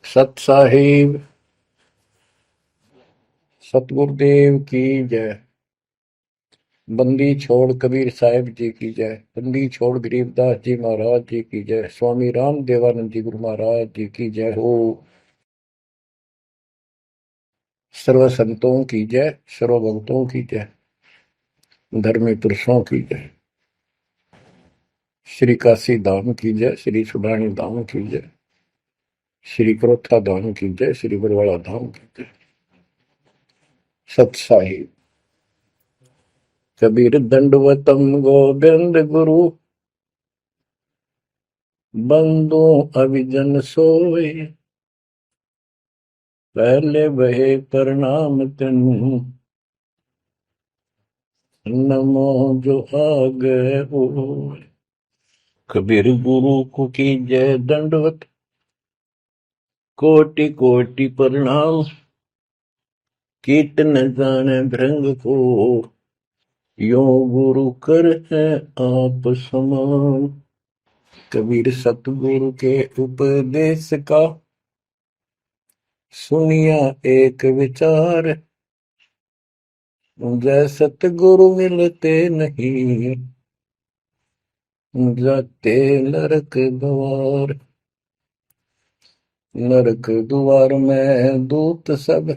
सत साहिब सतगुरुदेव की जय। बंदी छोड़ कबीर साहिब जी की जय। बंदी छोड़ गरीबदास जी महाराज जी की जय। स्वामी राम देवानंद जी गुरु महाराज जी की जय हो। सर्व संतों की जय, सर्व भक्तों की जय, धर्मी पुरुषों की जय। श्री काशी धाम की जय, श्री सुडानी धाम की जय, श्री क्रोथा धाम की जय, श्री बरवाड़ा धाम की जय। सत साहिब कबीर दंडवतम गोविंद गुरु, बंदो अभिजन सोए, पहले बहे प्रणाम तेनु, नमो जो आगे होए। कबीर गुरु को की जय दंडवत, कोटि कोटि प्रणाम, कीर्तन जाने भृंग को, यो गुरु कर है आप समान। कबीर सतगुरु के उपदेश का, सुनिया एक विचार, जय सतगुरु मिलते नहीं, जाते नरक द्वार। नरक द्वार में दूत सब,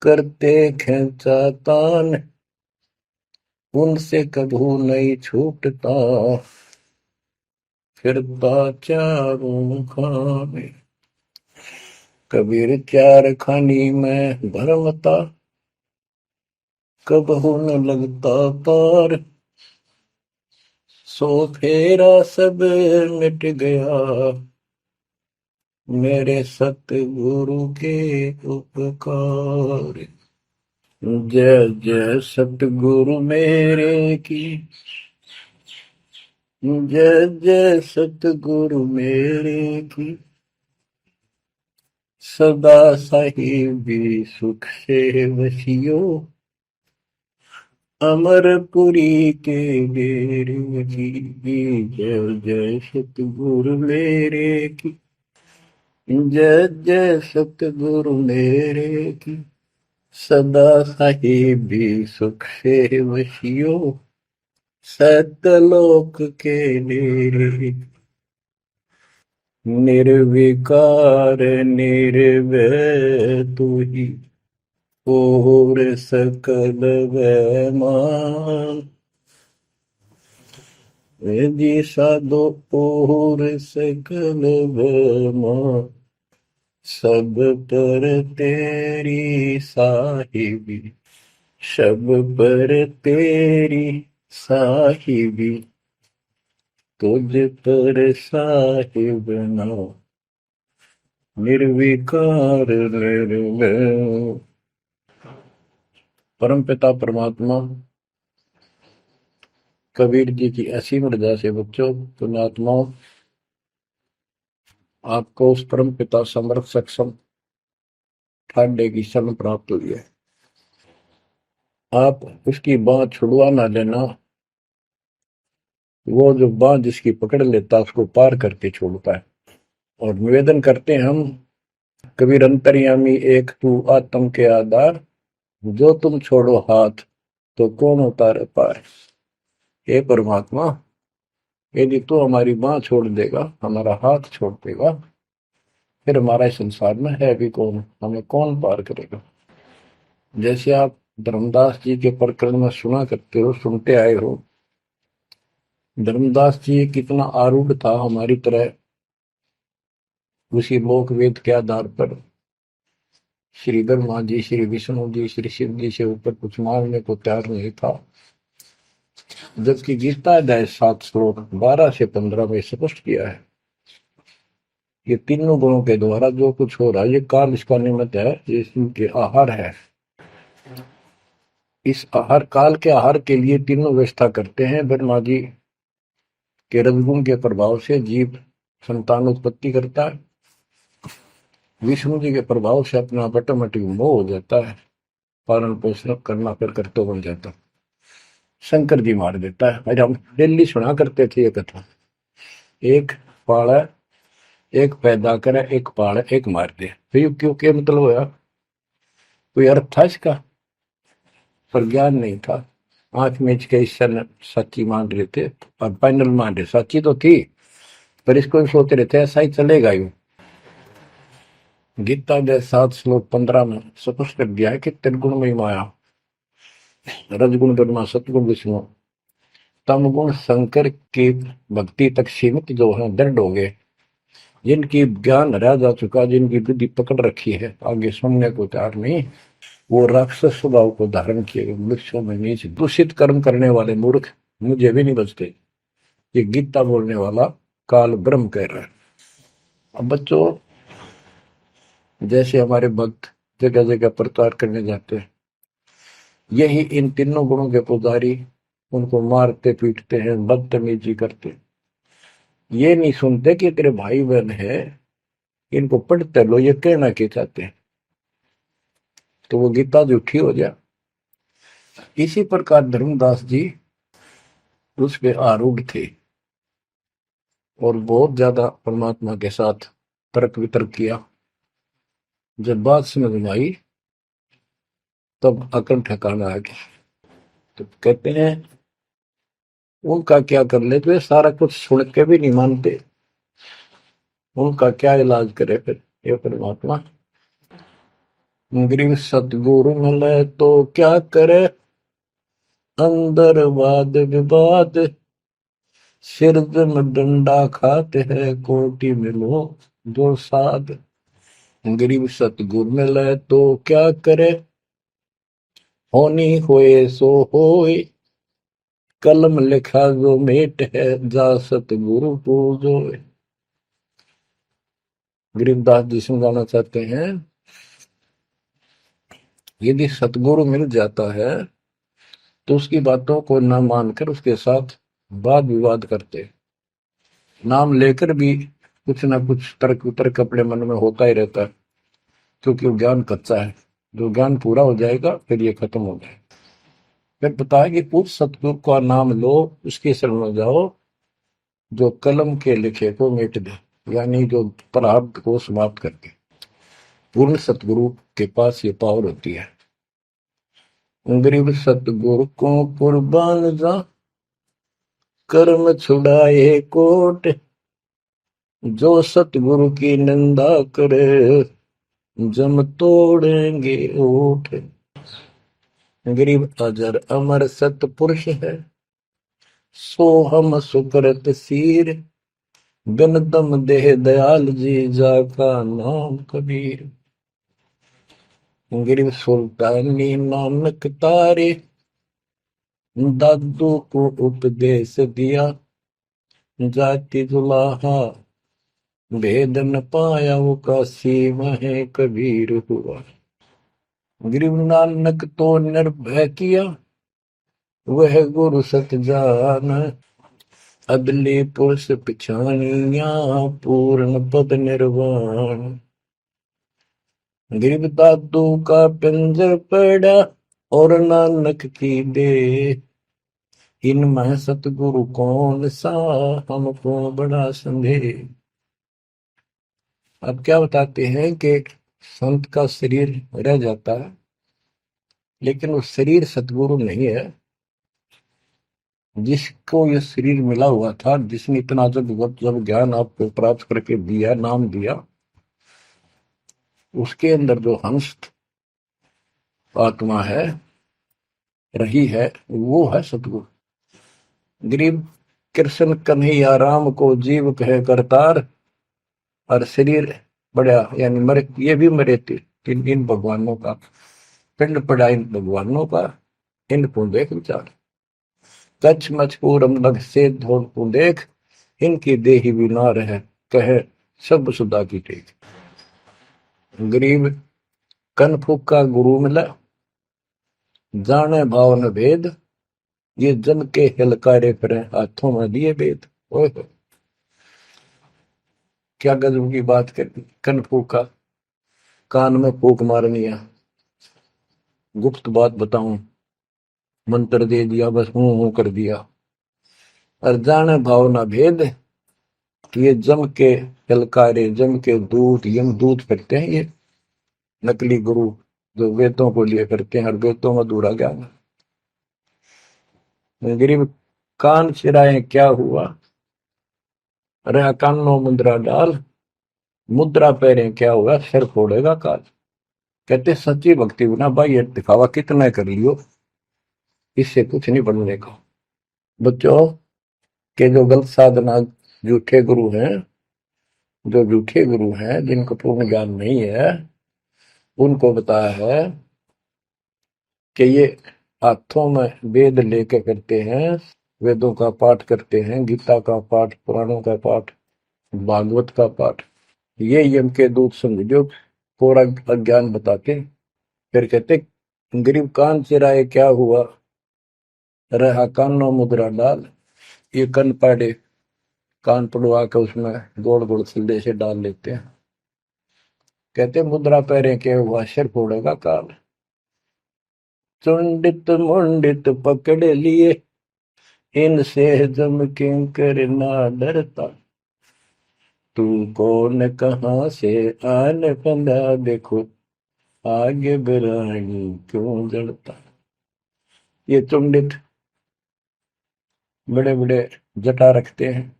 करते खेचा तान, उनसे कभू नहीं छूटता, फिरता चारों खाने। कबीर चार खानी में भरमता, कबहू न लगता पार, सो फेरा सब मिट गया, मेरे सतगुरु के उपकार। जय जय सतगुरु मेरे की, जय जय सतगुरु मेरे की, सदा साहिबी सुख से वसियो, अमरपुरी के डेरे की। जय जय सतगुरु मेरे की, जय जय सतगुरु मेरे की, सदा साहिबी सुख से वसियो, सतलोक के डेरे। निर्विकार निर्भय तू ही, और सकल वैमान। जी साधो और सकल वैमान, सब पर तेरी साहिबी, सब पर तेरी साहिबी, तुझ पर साहिब ना, निर्विकार निर्भय। परम पिता परमात्मा कबीर जी की असीम रजा से बच्चों, पुण्यात्माओं, आपको उस परम पिता समर्थ सक्षम ठाडे की शरण प्राप्त हुई है। आप उसकी बाह छुड़वा ना लेना, वो जो बाह जिसकी पकड़ लेता उसको पार करके छोड़ता है। और निवेदन करते हैं हम, कबीर अंतर्यामी एक तू आत्म के आधार, जो तुम छोड़ो हाथ तो कौन उतारे पार। हे परमात्मा, यदि तू हमारी बाह छोड़ देगा, हमारा हाथ छोड़ देगा, फिर हमारा इस संसार में है भी कौन, हमें कौन पार करेगा। जैसे आप धर्मदास जी के प्रकरण में सुना करते हो, सुनते आए हो, धर्मदास जी कितना आरूढ़ था हमारी तरह, उसी लोक वेद के आधार पर श्री ब्रह्मा जी, श्री विष्णु जी, श्री शिव जी से ऊपर कुछ मांगने को तैयार नहीं था। जबकि गीता अध्याय 7 श्लोक 12 से 15 में स्पष्ट किया है, ये तीनों गुणों के द्वारा जो कुछ हो रहा है, ये काल इसका निमित्त है, ये इनके आहार है। इस आहार, काल के आहार के लिए तीनों व्यवस्था करते हैं। ब्रह्मा जी के रजगुण के प्रभाव से जीव संतान उत्पत्ति करता है, विष्णु जी के प्रभाव से अपना ऑटोमेटिक मोह हो जाता है, पालन पोषण करना फिर कर्तव्य बन जाता है, शंकर जी मार देता है। अरे हम डेली सुना करते थे ये कथा। एक पाड़ा एक पैदा करे, एक पाले, एक मार दे। फिर क्यों क्या मतलब होया? कोई अर्थ था इसका? पर ज्ञान नहीं था। आंख मीच के ईश्वर सच्ची मान रहे थे और फाइनल मान रहे, सच्ची तो थी पर इसको भी सोच रहे थे ऐसा ही चलेगा यूं। गीता के 7 श्लोक 15 में स्पष्ट कर दिया है कि त्रिगुण में माया, रजगुण ब्रह्मा, सतगुण विष्णु, तम गुण शंकर की भक्ति तक सीमित जो है दृढ़ हो गए, जिनकी ज्ञान हरा जा चुका, जिनकी बुद्धि पकड़ रखी है, आगे सुनने को तैयार नहीं, वो राक्षस स्वभाव को धारण किए गए वृक्षों में नीच दूषित कर्म करने वाले मूर्ख मुझे भी नहीं बचते। ये गीता बोलने वाला काल ब्रह्म कह रहा है। अब बच्चों, जैसे हमारे भक्त जगह जगह प्रचार करने जाते हैं, यही इन तीनों गुणों के पुजारी उनको मारते पीटते हैं, बदतमीजी करते, ये नहीं सुनते कि तेरे भाई बहन है, इनको पढ़ते लो, ये कहना क्या चाहते हैं, तो वो गीता झूठी हो जाए। इसी प्रकार धर्मदास जी उस पे आरूढ़ थे और बहुत ज्यादा परमात्मा के साथ तर्क वितर्क किया। जब बात समझ में आई तब अकल ठिकाना आ गया। तो कहते हैं उनका क्या कर ले, तो सारा कुछ सुन के भी नहीं मानते, उनका क्या इलाज करे फिर ये परमात्मा। गरीब सतगुरु मिले तो क्या करे, अंदर वाद विवाद, सिर में डंडा खाते हैं, कोटि मिलो दो साध। गरीब सतगुरु मिले तो क्या करे, होनी होए सो होए, कलम लिखा जो मेट है, जा सतगुरु पूजो। गरीबदास जी समझाना चाहते हैं, यदि सतगुरु मिल जाता है तो उसकी बातों को न मानकर उसके साथ वाद विवाद करते, नाम लेकर भी कुछ ना कुछ तर्क वितर्क अपने मन में होता ही रहता है, क्योंकि वो ज्ञान कच्चा है। जो ज्ञान पूरा हो जाएगा फिर ये खत्म हो जाएगा। फिर बताया कि उस सतगुरु का नाम लो, उसके शरण में जाओ जो कलम के लिखे को मिट दे, यानी जो प्रारब्ध को समाप्त करके। पूर्ण सतगुरु के पास ये पावर होती है। गरीब सतगुरु को कुर्बान जा, कर्म छुड़ाए कोट, जो सतगुरु की निंदा करे, जम तोड़ेंगे ओठ। गरीब अजर अमर सतपुरुष है, सो हम सुकृत सीर, बिन दम देह दयाल जी, जाका नाम कबीर। गरीब सुल्तानी नानक तारे, दादू को उपदेश दिया, जाति जुलाहा भेद न पाया, वो काशी में कबीर हुआ। गरीब नानक तो निर्भय किया, वह गुरु सत जान, अदली पुरुष पिछानिया, पूर्ण पद निर्वाण। गरीब दादू का पिंजर पड़ा, और नानक की दे, इनमें सतगुरु कौन सा, हमको बड़ा संदेह। अब क्या बताते हैं कि संत का शरीर रह जाता है, लेकिन वो शरीर सतगुरु नहीं है। जिसको ये शरीर मिला हुआ था, जिसने इतना जब ज्ञान आपको प्राप्त करके दिया, नाम दिया, उसके अंदर जो हंस आत्मा है, रही है, वो है सतगुरु। गरीब कृष्ण कन्हैया राम को जीव कहे करतार, और शरीर बड़ा यानी मरे, ये भी मरे थे इन भगवानों का, पिंड पड़ा इन भगवानों का, इनको देख विचार, कच्छ मचपूरम लग से धोल को देख, इनकी देही बिनार है, कहे सब सुधा की टेक। गरीब कनफुक का गुरु मिला, जाने भाव न भेद, ये जन के हिलकारे फिरे, हाथों में लिए वेद। ओए क्या गजब की बात कर दी। कनफुक का कान में फूक मारनी है, गुप्त बात बताऊं, मंत्र दे दिया, बस हूं कर दिया। और जाने भाव न भेद, ये जम के ललकारे, जम के दूत, यम दूत करते हैं ये नकली गुरु जो वेदों को लिए करते हैं और वेदों में अधूरा ज्ञान। गरीब कान चिराए क्या हुआ, रहा कानों मुद्रा डाल, मुद्रा पहरे क्या हुआ, सिर फोड़ेगा काल। कहते सच्ची भक्ति बिना भाई ये दिखावा कितना कर लियो, इससे कुछ नहीं बनने का। बच्चों के जो गलत साधना, झूठे गुरु हैं, जो झूठे गुरु हैं जिनको पूर्ण ज्ञान नहीं है, उनको बताया है कि ये हाथों में वेद लेके करते हैं, वेदों का पाठ करते हैं, गीता का पाठ, पुराणों का पाठ, भागवत का पाठ। ये यम के दूत समझो पूरा अज्ञान बताते। फिर कहते गरीब कान चिराए क्या हुआ, रहा कानों मुद्रा डाल। ये कन पाड़े, कान पड़वा के उसमें गोड़ गोड़ सिल्ले से डाल लेते हैं। कहते मुद्रा पहरे के हुआ, सिर फोड़ेगा काल। चुंडित मुंडित पकड़ लिए, इनसे जम किंकर ना डरता। तू कौन कहाँ से आन फंदा, देखो आगे बिरानी क्यों जड़ता। ये चुंडित बड़े बड़े जटा रखते हैं,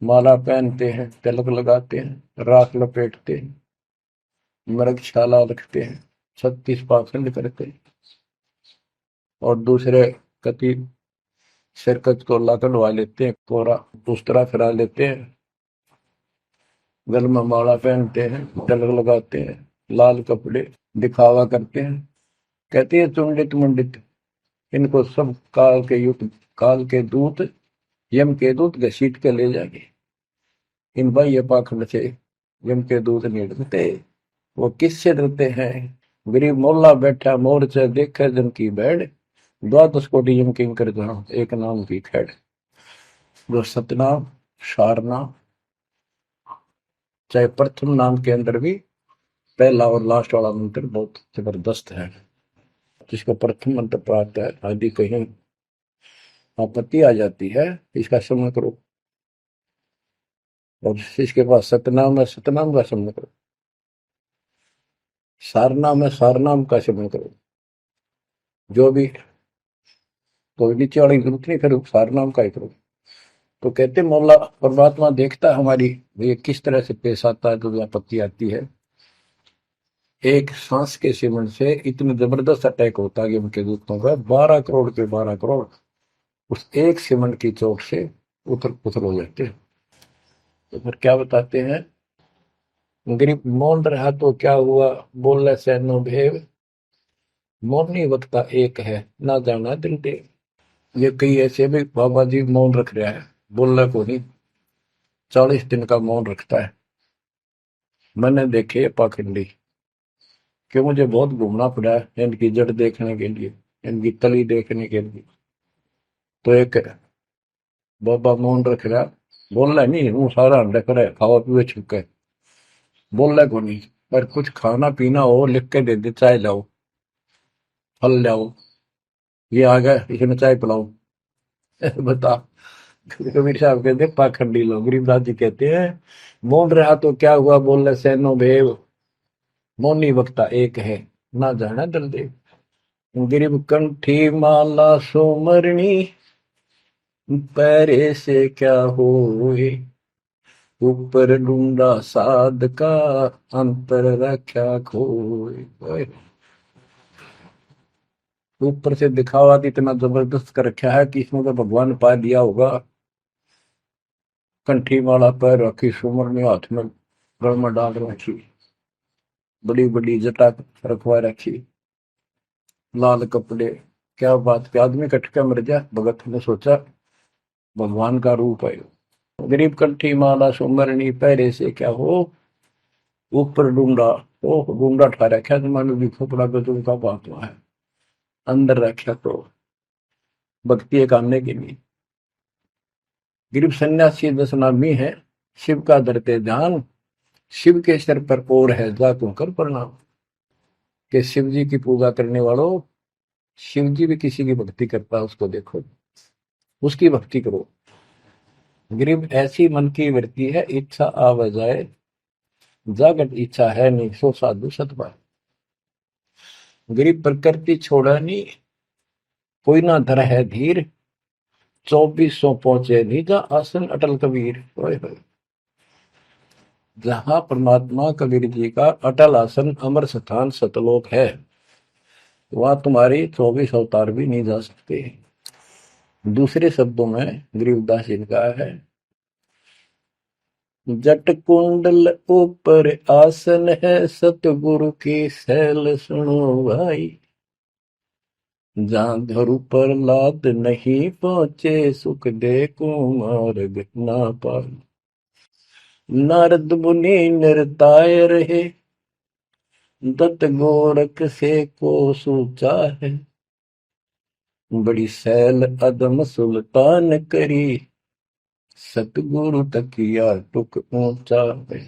माला पहनते हैं, तिलक लगाते हैं, राख लपेटते हैं, मृगशाला रखते हैं, 36 पाखंड करते हैं, और दूसरे कति सिरकत को ला कढ़वा लेते हैं, कोरा दूसरा फिरा लेते हैं, गल में माला पहनते हैं, तिलक लगाते हैं, लाल कपड़े दिखावा करते हैं। कहते हैं चुंडित मुंडित, इनको सब काल के युद्ध, काल के दूत, यम के दूत घसीट के ले जाएंगे। इन भाई ये पाखंड से यम के दूत नहीं डरते। वो किससे डरते हैं, गरीब मोल्ला बैठा मोर्चा देखे जन की बैठ, द्वादश कोटि यम किंकर जहां एक नाम की खैड़। जो सतनाम, सारनाम, चाहे प्रथम नाम के अंदर भी पहला और लास्ट वाला मंत्र बहुत जबरदस्त है। जिसको प्रथम मंत्र प्राप्त है, आदि कहीं आपत्ति आ जाती है, इसका स्मरण करो। और जिसके पास सतनाम है, सतनाम का स्मरण करो। सारनाम है, सारनाम का स्मरण करो। जो भी कोई नीचे वाली जरूरत नहीं, फिर सारनाम का ही करो। तो कहते मौला परमात्मा देखता है हमारी ये किस तरह से पेश आता है, जो आपत्ति आती है। एक सांस के सेवन से इतने जबरदस्त अटैक होता है कि उनके दूतों का 12 करोड़ के 12 करोड़ उस एक सेवन की चोट से उथल पुथल हो जाते हैं। तो फिर क्या बताते हैं, गरीब मौन रहा तो क्या हुआ, बोले सैनो भेव, मौनी वक्ता एक है, ना जाना दिल देव। ये कई ऐसे भी बाबा जी मौन रख रहा है, बोलना को नहीं, 40 दिन का मौन रखता है। मैंने देखे पाखंडी कि मुझे बहुत घूमना पड़ा है इनकी जड़ देखने के लिए, इनकी तली देखने के लिए। तो एक बाबा मौन रख रहा, बोलना नहीं, वो सारा अंडा करे खावा पीवे छुके, बोलना को नहीं। पर कुछ खाना पीना हो लिख के दे दे, चाय लाओ, फल लाओ, ये आ गया इसमें चाय पिलाओ। बता। कबीर साहब कहते पाखंडी लोग, गरीबदास जी कहते हैं मौन रहा तो क्या हुआ, बोले सैनो भेव, मौनी वक्ता एक है, ना जाना दल देव। गरीब कंठी माला सोमरणी, पैरे से क्या होए, ऊपर ढूंढा साध का, अंतर रख्या खोए। ऊपर से दिखावा तो इतना जबरदस्त कर रखा है कि इसमें तो भगवान पा दिया होगा। कंठी माला पैर रखी, सुमरनी हाथ में गल में डाल रखी, बड़ी बड़ी जटा रखवा रखी, लाल कपड़े। क्या बात पे आदमी कटका मर जा, भगत ने सोचा भगवान का रूप है। गरीब कंठी माला सुमरनी, पैरे से क्या हो, ऊपर डूंडा, ओ डूंडा ठा रखा, तुम्हारे भी खोपड़ा गजू का बात है, अंदर रखा तो भक्ति करने के लिए। गरीब सन्यासी दशनामी है, शिव का धरते ध्यान, शिव के सर पर और है जातों कर प्रणाम। कि शिव जी की पूजा करने वालों, शिव जी भी किसी की भक्ति करता है, उसको देखो, उसकी भक्ति करो। गरीब ऐसी मन की वृत्ति है, इच्छा आव जाए, जागत इच्छा है नहीं, सो साधु सतपाए। गरीब प्रकृति छोड़ा नहीं, कोई ना धर है धीर, 2400 पहुंचे निजा आसन अटल कबीर। ओए होए। जहां परमात्मा कबीर जी का अटल आसन अमर स्थान सतलोक है, वहां तुम्हारी 24 अवतार भी नहीं जा सकते। दूसरे शब्दों में गरीबदास जी ने कहा है, जट कुंडल ऊपर आसन है, सतगुरु की सैल सुनो भाई। जहां धरु पर लाद नहीं पहुंचे, सुख दे को मार्ग ना पाए। नारद मुनि निरताय रहे, दत्त गोरख से को सूचा है। बड़ी सैल अदम सुल्तान करी, सतगुरु तकिया टुक ऊंचा है।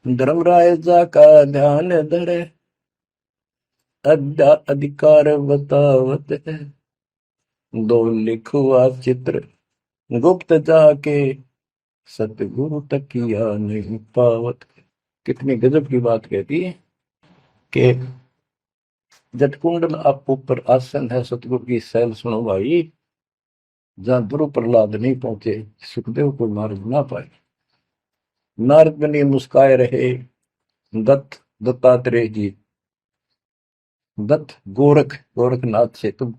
धर्मराजा का ध्यान धरे, अद्या अधिकार बतावत है। दो लिखुआ चित्र गुप्त जाके, सतगुरु तकिया नहीं पावत। कितनी गजब की बात कहती है कि जटकुंडल आप ऊपर आसन है, सतगुरु की सैल सुनो भाई। जहां ध्रुव प्रहलाद नहीं पहुंचे, सुखदेव को मार्ग ना पाए। नारद मुनि मुस्काए रहे, दत्तात्रेय जी, दत्त गोरख गोरखनाथ से तुम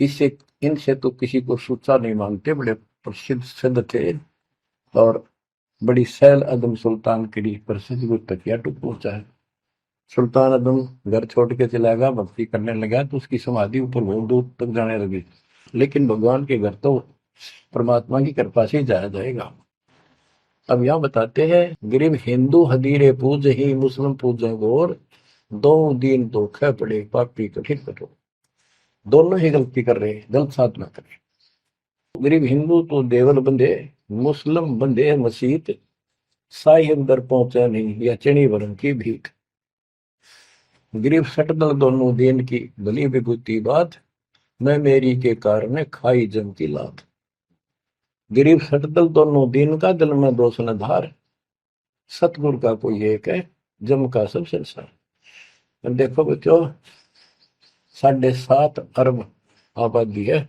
इससे इनसे तो किसी को सूचा नहीं मानते, बड़े प्रसिद्ध सिद्ध थे। और बड़ी सैल अदम सुल्तान की प्रसिद्ध गुरु तकिया टूट पहुंचा है। सुल्तान अदम घर छोड़ के चला गया, भक्ति करने लगा, तो उसकी समाधि ऊपर बहुत दूर तक जाने लगी। लेकिन भगवान के घर तो परमात्मा की कृपा से ही जाया जाएगा। अब यहाँ बताते हैं, गरीब हिंदू हदीरे पूज ही, मुस्लिम पूजे गोर, दो दीन धोखे पड़े, पापी कठिन कठोर। दोनों ही गलती कर रहे हैं, गलत साधना कर रहे हैं। गरीब हिंदू तो देवल बंधे, मुस्लिम बंधे मसीत, साई अंदर पहुंचा नहीं, या चणी वरण की भीख। गरीब सटदल दोनों दीन की भली विभूति बात, मैं मेरी के कारण खाई जम की लात। गरीब सटदल दोनों दीन का, दिल में दोष न धार, सतगुरु का कोई एक है, जम का सब संसार। देखो बच्चों, 7.5 अरब आबादी है,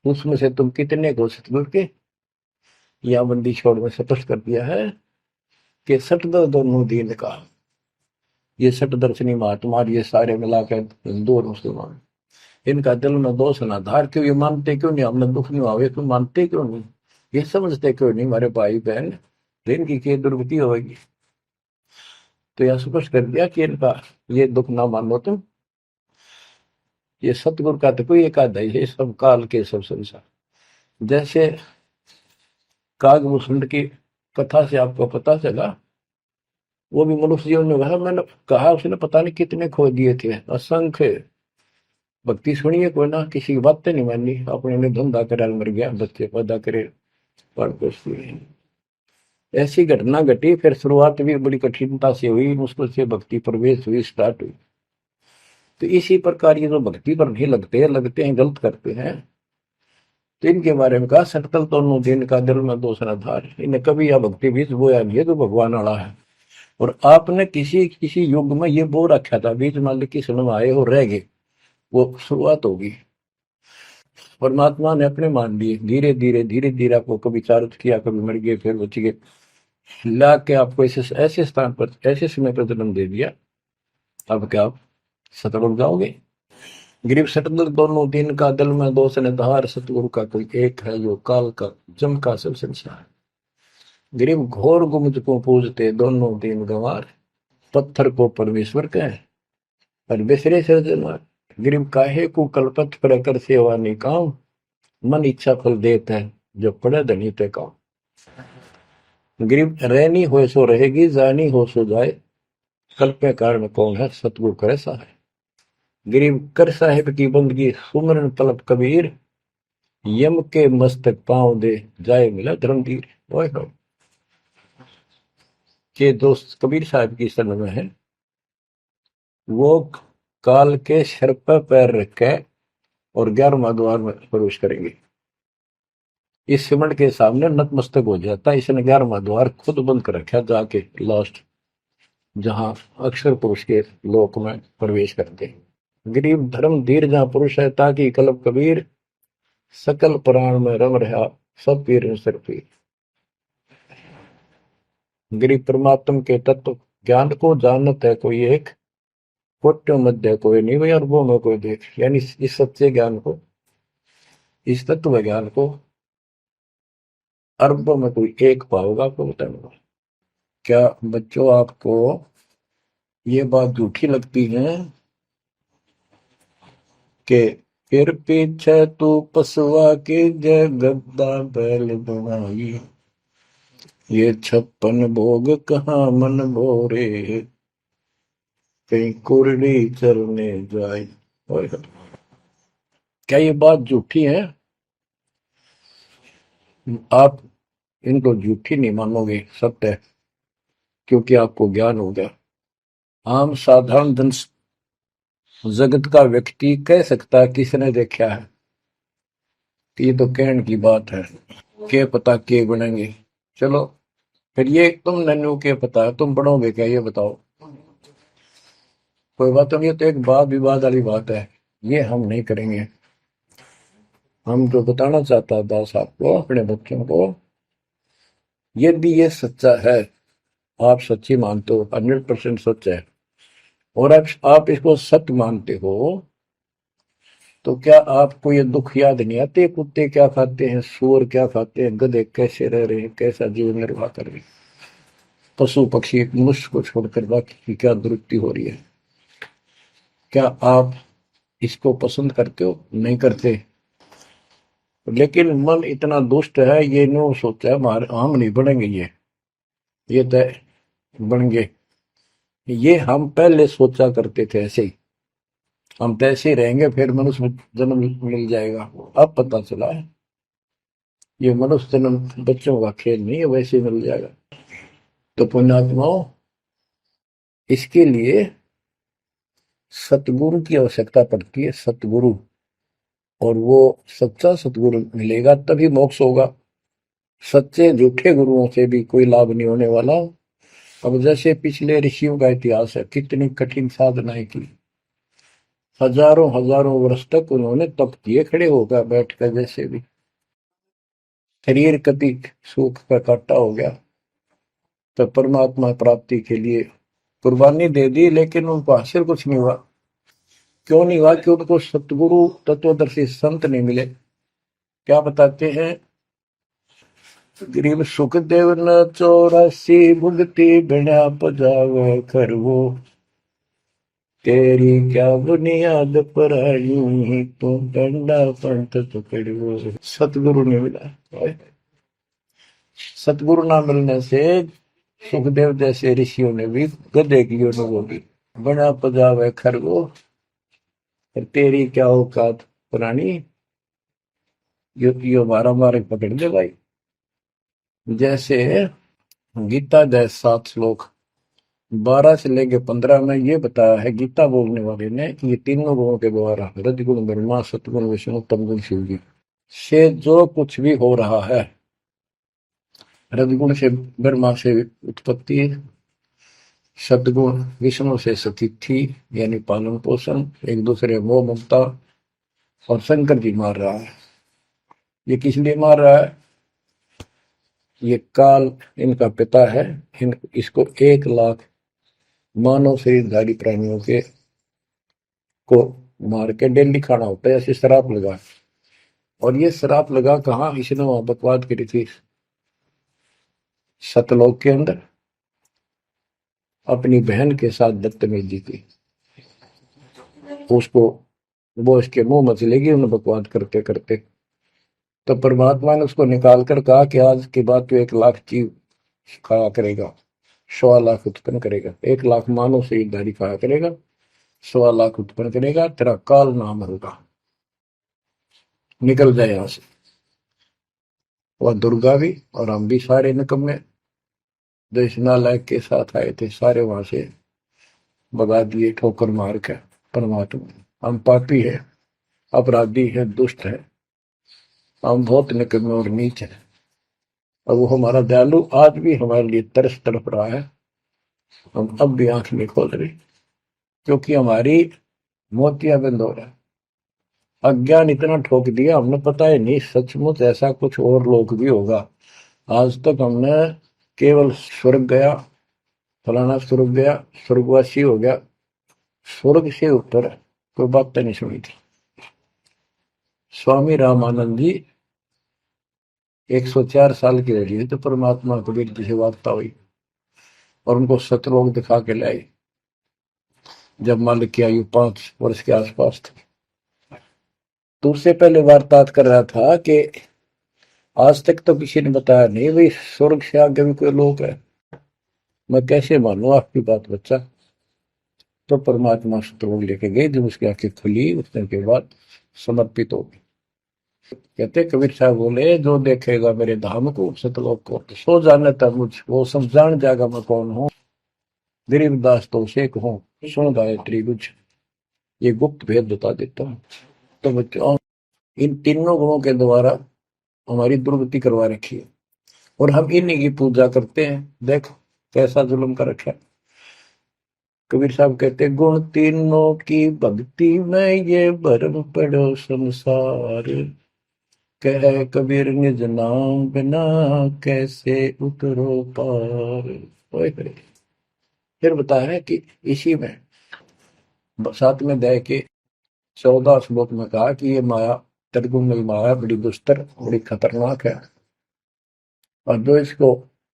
उसमें से तुम कितने को सतगुरु के या बंदी छोड़ में स्पष्ट कर दिया है कि सटदल दोनों दीन का। ये सट दर्शनी महात्मा, ये सारे मिलाकर हिंदू और मुसलमान, इनका दिल में दोष ना धार। क्यों ये मानते क्यों नहीं, हमें दुख नहीं आवे, क्यों मानते क्यों नहीं, ये समझते क्यों नहीं हमारे भाई बहन, तो इनकी क्या दुर्गति होगी। तो यह स्पष्ट कर दिया कि इनका ये दुख ना मानो तुम, ये सतगुरु का तो कोई एक आधा ही है, सब काल के सब संसार। जैसे कागभूषण की कथा से आपको पता चला, वो भी मनुष्य जीवन में कहा, मैंने कहा उसने पता नहीं कितने खो दिए थे, असंख्य। भक्ति सुनिए कोई ना, किसी की बातें नहीं मानी, अपने ने धंधा करे मर गया, बच्चे पैदा करे पर कुछ नहीं। ऐसी घटना घटी, फिर शुरुआत भी बड़ी कठिनता से हुई, मुश्किल से भक्ति प्रवेश हुई, स्टार्ट हुई। तो इसी प्रकार ये जो भक्ति पर नहीं लगते हैं गलत करते हैं, तो इनके बारे में कहा, सटकल दोनों दिन का दिल में दोसरा धार, इन्हें कभी यह भक्ति बीज बोया नहीं है तो भगवान वाला है। और आपने किसी किसी युग में ये बो रखा था, बीज मान ली किसी में आए हो रह गए, वो शुरुआत होगी। परमात्मा ने अपने मान लिए, धीरे धीरे धीरे धीरे आपको कभी चारित किया, कभी मर गए, फिर बच गए, ला के आपको ऐसे ऐसे स्थान पर ऐसे समय पर जन्म दे दिया। अब क्या आप सतगुरु जाओगे। गरीब सतगुरु दोनों दिन का, दिल में दोष ने धार, सतगुरु का कोई एक है, जो काल का जम का सब संसार। गरीब घोर गुमज को पूजते, दोनों दिन गंवार, पत्थर को परमेश्वर कहे पर बिसरे सृजनहार। गरीब काहे को कल्पत पर कर सेवा निकाम, मन इच्छा फल देता है, जो पड़े धनी पे काम। गरीब रहनी हो सो रहेगी, जानी हो सो जाए, कल्पे कारण कौन है, सतगुरु करे सहाय। गरीब कर साहिब की बंदगी, सुमरन तलब कबीर, यम के मस्तक पांव दे, जाए मिला धर्मवीर। ओए हो, के दोस्त कबीर साहब की शरण में है, वो काल के सिर पर पैर रख के और 11वां द्वार में प्रवेश करेंगे। इस सिमट के सामने नतमस्तक हो जाता है। इसने 11वां द्वार खुद बंद कर रखा जाके लास्ट, जहां अक्षर पुरुष के लोक में प्रवेश करते। गरीब धर्म धीर जहां पुरुष है, ताकि कलब कबीर सकल प्राण में रम रहा सब पीर सर पीर। गरीब परमात्म के तत्व ज्ञान को जानत है कोई एक, कोट्यों मध्य कोई नहीं भाई, अरबों में कोई देख। यानी इस सच्चे ज्ञान को, इस तत्व ज्ञान को अरबों में कोई एक पाओगा, आपको बताऊंगा। क्या बच्चों आपको ये बात झूठी लगती है कि फिर पीछे तू पसुआ की जय गद्दा बैल बनाई, ये 56 भोग कहाँ मन भोरे, कहीं कुरड़ी चरने जाए। क्या ये बात झूठी है? आप इनको झूठी नहीं मानोगे, सत्य है, क्योंकि आपको ज्ञान हो गया। आम साधारण धन जगत का व्यक्ति कह सकता है किसने देखा है, ये तो कहने की बात है, के पता के बनेंगे। चलो फिर ये तुम नन्नू के पता है, तुम बनोगे क्या ये बताओ। कोई बात नहीं, ये तो एक वाद विवाद वाली बात है, ये हम नहीं करेंगे। हम जो बताना चाहता दास आपको, अपने बच्चों को, यदि ये सच्चा है, आप सच्ची मानते हो, 100% सच है, और आप इसको सत्य मानते हो, तो क्या आपको ये दुख याद नहीं आते? कुत्ते क्या खाते हैं, सूअर क्या खाते हैं, गधे कैसे रह रहे हैं, कैसा जीवन निर्वाह कर रहे हैं, पशु पक्षी मनुष्य को छोड़कर बाकी की क्या दुरुक्ति हो रही है। क्या आप इसको पसंद करते हो? नहीं करते। लेकिन मन इतना दुष्ट है, ये नो सोचा है हमारे हम नहीं बनेंगे, ये तय बन गए। ये हम पहले सोचा करते थे ऐसे ही, हम तो ऐसे ही रहेंगे, फिर मनुष्य जन्म मिल जाएगा। अब पता चला है ये मनुष्य जन्म बच्चों का खेल नहीं है, वैसे ही मिल जाएगा। तो पुण्यात्माओं, इसके लिए सतगुरु की आवश्यकता पड़ती है, सतगुरु। और वो सच्चा सतगुरु मिलेगा तभी मोक्ष होगा। सच्चे झूठे गुरुओं से भी कोई लाभ नहीं होने वाला। अब जैसे पिछले ऋषियों का इतिहास है, कितनी कठिन साधनाएं की, हजारों हजारों वर्ष तक उन्होंने तप किए, खड़े होकर बैठकर, जैसे भी शरीर कति सुख का काटा हो गया, तो परमात्मा प्राप्ति के लिए कुर्बानी दे दी, लेकिन उनको हासिल कुछ नहीं हुआ। क्यों नहीं हुआ? कि उनको सतगुरु तत्वदर्शी संत नहीं मिले। क्या बताते हैं? गरीब सुखदेव न 84 भुगती बिना पजावे खरवो, तेरी क्या बुनियाद पर आई, तू डंडा पंथ पकड़ो। सतगुरु नहीं मिला। सतगुरु ना मिलने से सुखदेव जैसे ऋषियों ने भी गधे की अनुभव की, बना पजावे खरगो, तेरी क्या औकात पुरानी, यो मारा मारे पकड़ दे भाई। जैसे गीता जय 7 श्लोक 12 से लेके 15 में ये बताया है गीता बोलने वाले ने कि ये तीनों गुणों के द्वारा, रजगुण ब्रह्मा, सतगुण विष्णु, तमगुण शिव जी से जो कुछ भी हो रहा है, रजगुण से ब्रह्मा से उत्पत्ति, सदगुण विष्णु से स्थिति यानी पालन पोषण, एक दूसरे मोह ममता, और शंकर जी मार रहा है। ये किस लिए मार रहा है? ये काल इनका पिता है, इसको 1 लाख मानव शरीरधारी प्राणियों के को मार के डेली खाना होता है, ऐसे शराब लगा। और ये शराब लगा कहाँ? इसने वहां बकवाद करी थी सतलोक के अंदर, अपनी बहन के साथ बदतमीजी की। उसको वो इसके मुंह में चलेगी उन्हें बकवाद करते करते। तो परमात्मा ने उसको निकाल कर कहा कि आज के बाद तो 1 लाख जीव खाया करेगा, 1.25 लाख उत्पन्न करेगा, 1 लाख मानव से एक खाया करेगा, 1.25 लाख उत्पन्न करेगा, तेरा काल नाम होगा, निकल जाए यहां से। वह दुर्गा भी और हम भी सारे निकम्मे जो इस नालायक के साथ आए थे, सारे वहां से भगा दिए ठोकर मार के। परमात्मा, हम पापी है, अपराधी है, दुष्ट है, हम बहुत निकम्मे और नीच हैं, और वो हमारा दयालु आज भी हमारे लिए तरस तड़प रहा है। हम अब भी आंख नहीं खोल रहे, क्योंकि हमारी मोतियाबिंद हो रहा है। अज्ञान इतना ठोक दिया, हमने पता ही नहीं सचमुच ऐसा कुछ और लोक भी होगा। आज तक हमने केवल स्वर्ग गया, फलाना स्वर्ग गया, स्वर्गवासी हो गया, स्वर्ग से ऊपर कोई बात तो नहीं सुनी थी। स्वामी रामानंद जी 104 साल की रही तो परमात्मा कबीर जी से वार्ता हुई और उनको सतलोक दिखा के लाई, जब मालिक की आयु 5 वर्ष के आसपास थी। तो उससे पहले वार्तालाप कर रहा था कि आज तक तो किसी ने बताया नहीं भाई स्वर्ग से आगे भी कोई लोक है, मैं कैसे मानूं आपकी बात बच्चा। तो परमात्मा सतलोक लेके गए, जब उसकी आंखें खुली उतने के बाद समर्पित हो गई। कहते कबीर साहब बोले, जो देखेगा मेरे धाम को सतलोक को सो जाने तक मुझ वो सब जान जाएगा मैं कौन हूँ। गरीबदास तो उसे कहूँ, सुन गायत्री कुछ ये गुप्त भेद बता देता हूँ। तो बच्चों इन तीनों गुणों के द्वारा हमारी दुर्गति करवा रखी है, और हम इन्हीं की पूजा करते हैं। देख कैसा जुल्म कर रखा है। कबीर साहब कहते गुण तीनों की भक्ति में ये भरम पड़ो संसार, कह कबीर निज नाम बिना कैसे उतरो पार। ओए होए। फिर बताया है कि इसी में 7वें अध्याय के 14 श्लोक में कहा कि ये माया त्रिगुण माया बड़ी दुस्तर बड़ी खतरनाक है, और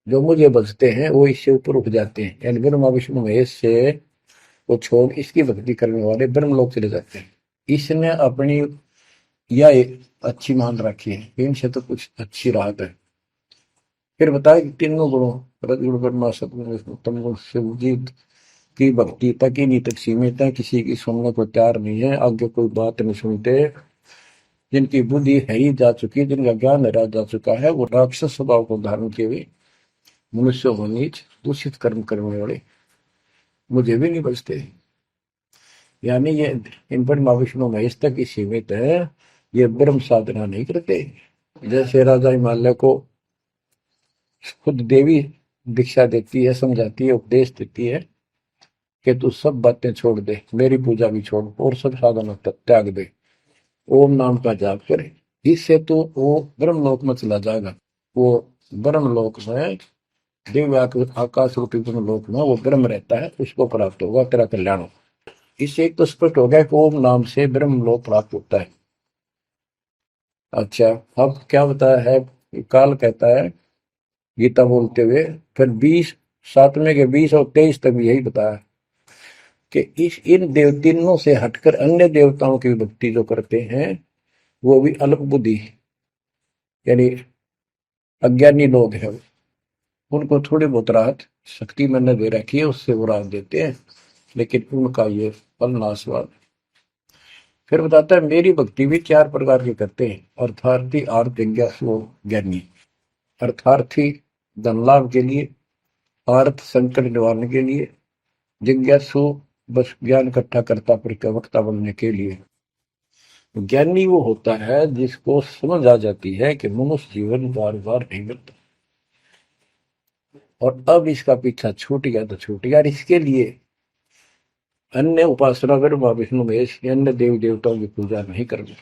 जो मुझे बचते हैं वो इससे ऊपर उठ जाते हैं, यानी ब्रह्मा विष्णु महेश से वो छोड़ इसकी भक्ति करने वाले ब्रह्मलोक चले जाते हैं। इसने अपनी यह अच्छी मान रखी है, इनसे तो कुछ अच्छी राहत है। फिर बताया कि तीनों गुणों रजगुण ब्रह्मा सतगुण विष्णु तम गुण शिव जी की भक्ति तक ही नहीं तक सीमित है, किसी की सुनने को तैयार नहीं है, आगे कोई बात नहीं सुनते। जिनकी बुद्धि है ही जा चुकी, जिनका ज्ञान हरा जा चुका है, वो राक्षस स्वभाव को धारण किए हुए मनुष्य हो नीच दूषित कर्म करने वाले मुझे भी नहीं बचते। यानी ये इन पर विष्णु महेश तक ही सीमित है, ये ब्रह्म साधना नहीं करते। जैसे राजा हिमालय को खुद देवी दीक्षा देती है, समझाती है, उपदेश देती है कि तू सब बातें छोड़ दे, मेरी पूजा भी छोड़ और सब साधना त्याग दे, ओम नाम का जाप करे, इससे तो वो ब्रह्मलोक में चला जाएगा। वो ब्रह्मलोक में दिव्य आकाश रूपी ब्रह्मलोक में वो ब्रह्म रहता है, उसको प्राप्त होगा, तेरा कल्याण होगा। इससे एक तो स्पष्ट हो गया कि ओम नाम से ब्रह्मलोक प्राप्त होता है। अच्छा, अब क्या बताया है, काल कहता है गीता बोलते हुए, फिर 20 7वें के 20 और 23 तक भी यही बताया कि इस इन देव तीनों से हटकर अन्य देवताओं की भक्ति जो करते हैं वो भी अल्प बुद्धि यानी अज्ञानी लोग हैं, उनको थोड़ी बहुत राहत शक्ति मैंने दे रखी है, उससे वो राहत देते हैं, लेकिन उनका ये फल नाशवान। फिर बताता है मेरी भक्ति भी 4 प्रकार की करते हैं, अर्थार्थी आर्थ जिज्ञासु ज्ञानी। अर्थार्थी धन लाभ के लिए, आर्थ संकट निवारण के लिए, जिज्ञासु बस ज्ञान इकट्ठा करता प्रवक्ता बनने के लिए। ज्ञानी वो होता है जिसको समझ आ जाती है कि मनुष्य जीवन बार बार नहीं मिलता, और अब इसका पीछा छूट गया तो छूट गया, इसके लिए अन्य उपासना ब्रह्मा विष्णु महेश अन्य देवी देवताओं की पूजा नहीं करनी,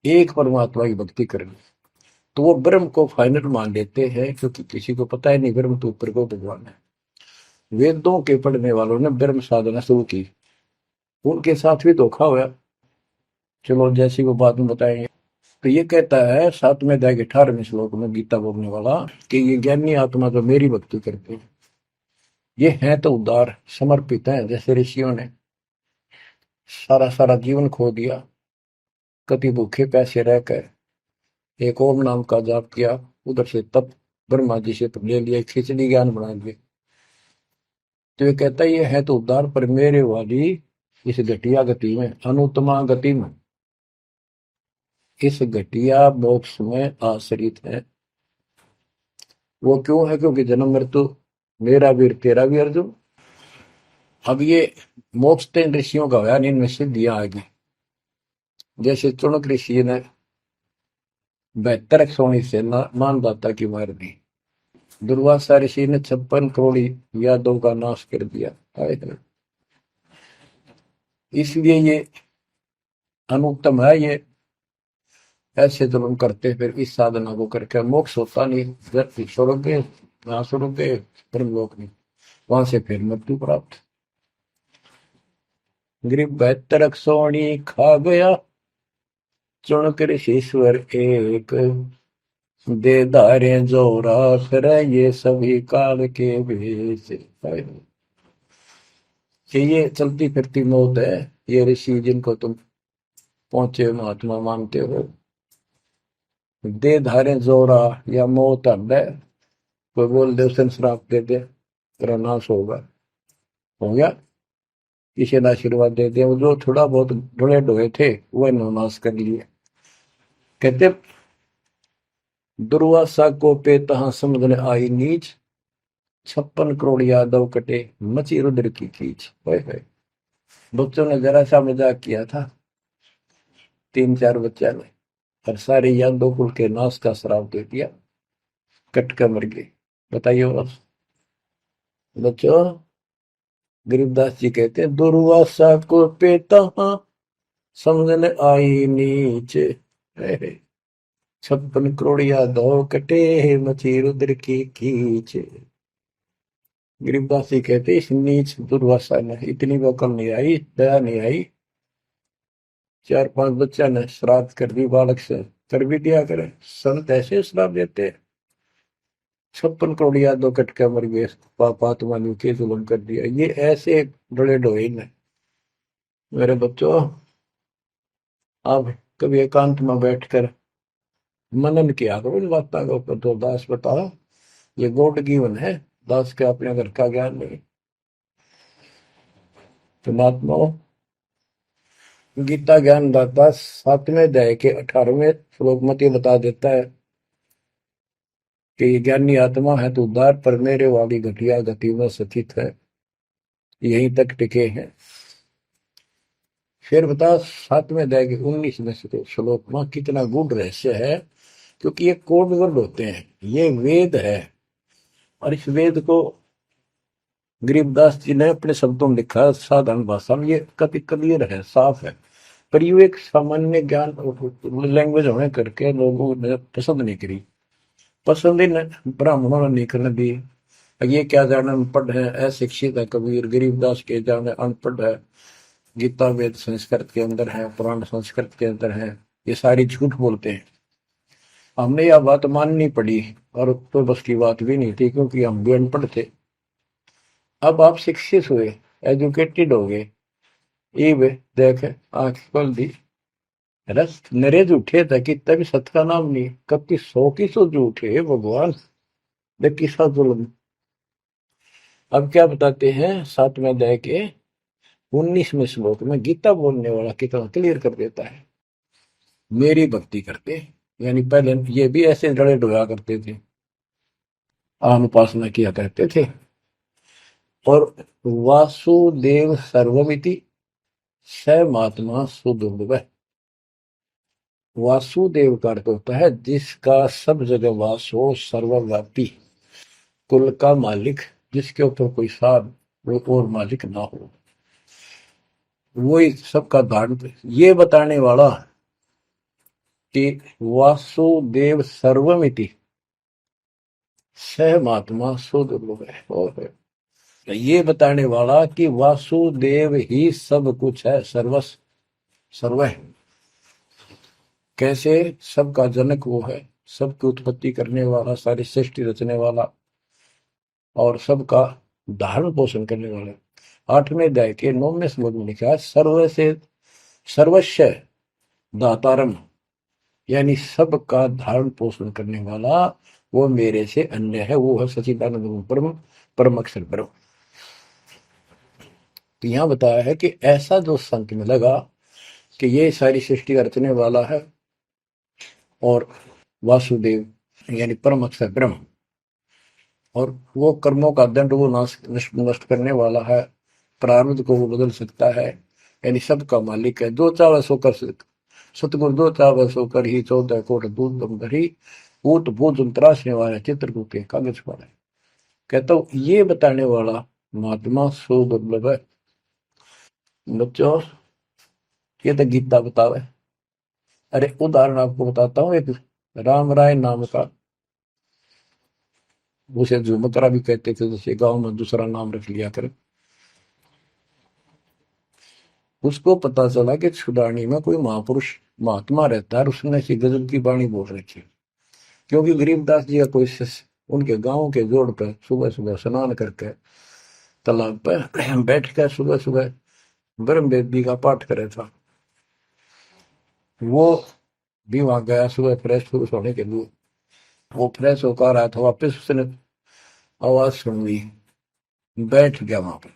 एक परमात्मा की भक्ति करनी। तो वो ब्रह्म को फाइनल मान लेते हैं, क्योंकि किसी को पता ही नहीं ब्रह्म तो ऊपर को भगवान है। वेदों के पढ़ने वालों ने ब्रह्म साधना शुरू की, उनके साथ भी धोखा हुआ। चलो जैसी वो बात में बताएंगे। तो ये कहता है 7वें अध्याय के 18वें श्लोक में गीता बोलने वाला कि ये ज्ञानी आत्मा जो मेरी भक्ति करते हैं ये हैं तो उदार समर्पित है, जैसे ऋषियों ने सारा सारा जीवन खो दिया, कभी भूखे पैसे रहकर एक ओम नाम का जाप किया, उधर से तप ब्रह्मा जी से ले लिया, खिचड़ी ज्ञान बना दिए। तो ये कहता है ये है तो उद्धार, पर मेरे वाली इस घटिया गति में, अनुत्तमा गति में, इस घटिया मोक्ष में आश्रित है। वो क्यों है, क्योंकि जन्म मृत्यु मेरा वीर तेरा भी अर्जुन। अब ये मोक्ष तो इन ऋषियों का होया, इनमें सिद्धियां आ गई। जैसे चुनक ऋषि ने 72 सोनी से मानदाता की मार दी। दुर्वासा ऋषि ने 56 करोड़ यादव का नाश कर दिया। इसलिए ये अनुत्तम है। ये ऐसे जुल्म करते फिर इस साधना को करके मोक्ष होता नहीं। स्वर्ग गए, वहां स्वर्ग गए, ब्रह्मलोक नहीं, वहां से फिर मृत्यु प्राप्त। गरीब 72 सोनी खा गया, चुन कर ईश्वर एक, दे धारे जोरा फिर ये सभी काल के भेष। कि ये चलती फिरती मौत है। ये ऋषि जिनको तुम पहुंचे महात्मा मानते हो, दे धारे जोरा या मौत हद है। कोई बोल दे उसे श्राप दे दे तेरा नाश होगा, हो गया। किसी ने आशीर्वाद दे दिया, वो जो थोड़ा बहुत ढोए ढोए थे वह नाश कर लिए। कहते दुर्वासा को पे तहां समझने आई नीच, 56 करोड़ यादव कटे मची रुद्र की खींच। बच्चों ने जरा सा मजाक किया था, 3-4 बच्चा ने, और सारे यादव कुल के नाश का श्राप दे दिया, कट कर मर गए। बताइए बच्चों। गरीबदास जी कहते हैं दुर्वासा को पे तहां समझने आई नीच, 56 करोड़ यादव कटे मची रुद्र की खींच। गरीबदास जी कहते इस नीच दुर्वासा ने इतनी वकल नहीं आई, दया नहीं आई। 4-5 बच्चा ने श्राद्ध कर दी, बालक से कर भी दिया करे। संत ऐसे श्राप देते, 56 करोड़ यादव कट के मर गए, पापात्मा ने के जुल्म कर दिया। ये ऐसे डोले डोए ने। मेरे बच्चों, आप कभी एकांत में बैठकर मनन किया करो इन बातों के ऊपर। तो दास बताओ, ये गॉड गिवन है, दास के अपने घर का ज्ञान नहीं। तो महात्माओं, गीता ज्ञान दाता 7वें अध्याय के 18वें श्लोक में ये बता देता है कि ज्ञानी आत्मा है तो उद्धार पर मेरे वाली घटिया गति में स्थित है, यहीं तक टिके हैं। फिर बता 7वें अध्याय के 19वें श्लोक में कितना गूढ़ रहस्य है, क्योंकि ये कोड वर्ड होते हैं, ये वेद है। और इस वेद को गरीबदास जी ने अपने शब्दों में लिखा, साधारण भाषा में, ये कति क्लियर है, साफ है। पर यू एक सामान्य ज्ञान लैंग्वेज होने करके लोगों ने पसंद नहीं करी। पसंद ही ब्राह्मणों ने नहीं करने दी। ये क्या जाने अनपढ़ है, अशिक्षित है कबीर। गरीबदास के जाने अनपढ़ है, गीता वेद संस्कृत के अंदर है, पुराण संस्कृत के अंदर है, ये सारी झूठ बोलते हैं। हमने यह बात माननी पड़ी, और तो बस की बात भी नहीं थी, क्योंकि हम भी अनपढ़ थे। अब आप शिक्षित हुए, एजुकेटेड हो गए, ये देख आंख खोल दी, रस नरे झूठे था कि तभी सत का नाम नहीं। कब की 100 की 100 झूठे भगवान, देख किसा जुल्म। अब क्या बताते हैं 7वें अध्याय के 19वें श्लोक में, गीता बोलने वाला कितना क्लियर कर देता है। मेरी भक्ति करते, यानी पहले ये भी ऐसे डरे डोया करते थे, आम उपासना किया करते थे। और वासुदेव सर्वमिति स महात्मा सुदुर्लभ। वासुदेव का अर्थ होता है जिसका सब जगह वास हो, सर्वव्यापी, कुल का मालिक, जिसके ऊपर कोई साध और मालिक ना हो, वही सबका धारण। ये बताने वाला कि वासुदेव सर्वमिति स महात्मा सुदुर्लभ है। और ये बताने वाला कि वासुदेव ही सब कुछ है, सर्वस्व सर्व है। कैसे? सबका जनक वो है, सबकी उत्पत्ति करने वाला, सारी सृष्टि रचने वाला, और सबका धारण पोषण करने वाला। 8वें अध्याय के 9वें श्लोक में लिखा है सर्व से सर्वस्व दातारम, यानी सबका धारण पोषण करने वाला वो मेरे से अन्य है, वो है सच्चिदानंद परम परम अक्षर ब्रह्म। तो यहां बताया है कि ऐसा जो संत में लगा कि ये सारी सृष्टि रचने वाला है, और वासुदेव यानी परम अक्षर ब्रह्म, और वो कर्मों का दंड वो नष्ट करने वाला है, प्रारब्ध को वो बदल सकता है, यानी सबका मालिक है, जो चाहे सो कर सकता। सतगुरु दो चाव सो कर ही 14 कोट दूध तुम धरी ऊत भूत त्रासने वाले चित्रकूट के कागज पर है। कहता हूँ ये बताने वाला महात्मा सो दुर्लभ है बच्चों। ये तो गीता बतावे। अरे उदाहरण आपको बताता हूँ एक राम राय नाम का, उसे झुमकरा भी कहते थे, जैसे गांव में दूसरा नाम रख लिया कर। उसको पता चला कि छुडानी में कोई महापुरुष महात्मा रहता है, उसने ऐसी गजब की वाणी बोल रखी। क्योंकि गरीबदास जी का कोई शिष्य उनके गांव के जोड़ पे सुबह सुबह स्नान करके तालाब पे बैठ कर सुबह सुबह ब्रह्म वेदी का पाठ करे था। वो भी वहां गया सुबह फ्रेश होने के लिए। वो फ्रेश होकर आया था, वापस उसने आवाज सुन ली, बैठ गया वहां पर।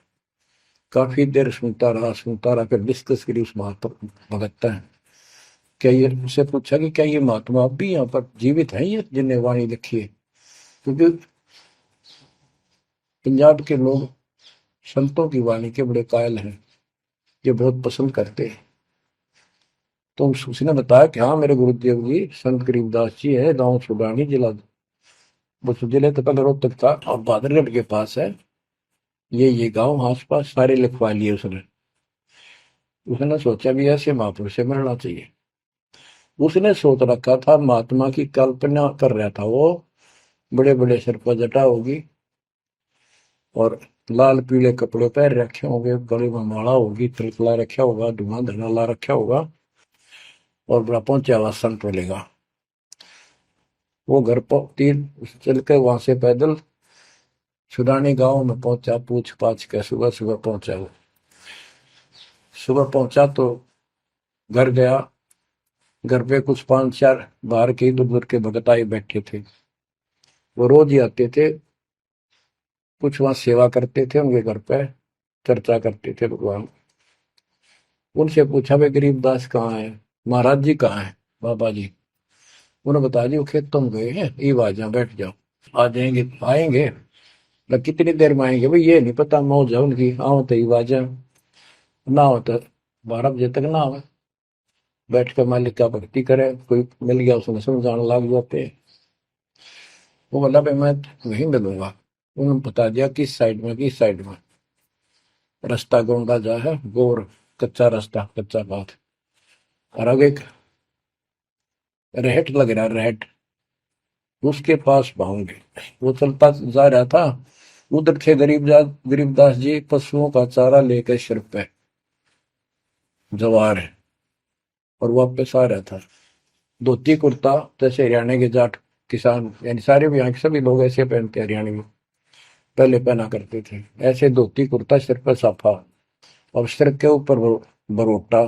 काफी देर सुनता रहा, फिर डिस्कस करी उस महात्मा भगत है। क्या ये उससे पूछा कि क्या ये महात्मा अब भी यहाँ पर जीवित है, ये जिन्हें वाणी लिखी है? क्योंकि पंजाब के लोग संतों की वाणी के बड़े कायल हैं, ये बहुत पसंद करते हैं। तो उसने बताया कि हाँ मेरे गुरुदेव जी संत गरीबदास जी है, गांव छुडानी जिला, वो जिले तो कल रोहतक था और बहादुरगढ़ के पास है। ये गांव आस पास सारे लिखवा लिए उसने। उसने सोचा भी ऐसे महापुरुष से मिलना चाहिए। उसने सोच रखा था, महात्मा की कल्पना कर रहा था वो, बड़े बड़े सिर पर जटा होगी और लाल पीले कपड़े पहन रखे होंगे, गले में माला होगी, तिलकला रखा होगा, धुआं धना ला रखा होगा और बड़ा पहुंचा हुआ संत मिलेगा। वो घर पर तीन चल के वहां से पैदल छुडानी गांव में पहुंचा, पूछ पाछ के सुबह सुबह पहुंचा। वो सुबह पहुंचा तो घर गया। घर पे कुछ 5-4 बाहर के इधर उधर के भगत आए बैठे थे। वो रोज ही आते थे, कुछ वहां सेवा करते थे, उनके घर पे चर्चा करते थे भगवान। उनसे पूछा भाई गरीबदास कहाँ है, महाराज जी कहाँ है, बाबा जी? उन्होंने बताया जी वो खेतों में गए हैं, ये आ जाओ बैठ जाओ। आ जाएंगे आएंगे, मतलब कितनी देर में आएंगे भाई ये नहीं पता, मौज है उनकी, आओ तो ही आ जाए, ना हो तो 12 बजे तक ना आवे। बैठ कर मालिक का भक्ति करे, कोई मिल गया उसमें समझाने लग जाते। वो बोला भाई मैं वहीं मिलूंगा। उन्होंने बता दिया किस साइड में, किस साइड में। रास्ता गोंडा जा है, गोर कच्चा रास्ता, कच्चा बात। और आगे एक रहट लग रहा, रहट, उसके पास पहुंचे। वो चलता जा रहा था, उधर थे गरीबदास जी पशुओं का चारा लेकर सिर पे जवार है, और वापस आ रहा था। धोती कुर्ता जैसे हरियाणा के जाट किसान, यानी सारे भी यहाँ के सभी लोग ऐसे पहनते हैं, हरियाणा में पहले पहना करते थे ऐसे धोती कुर्ता, सिर पर साफा और सिर के ऊपर बरोटा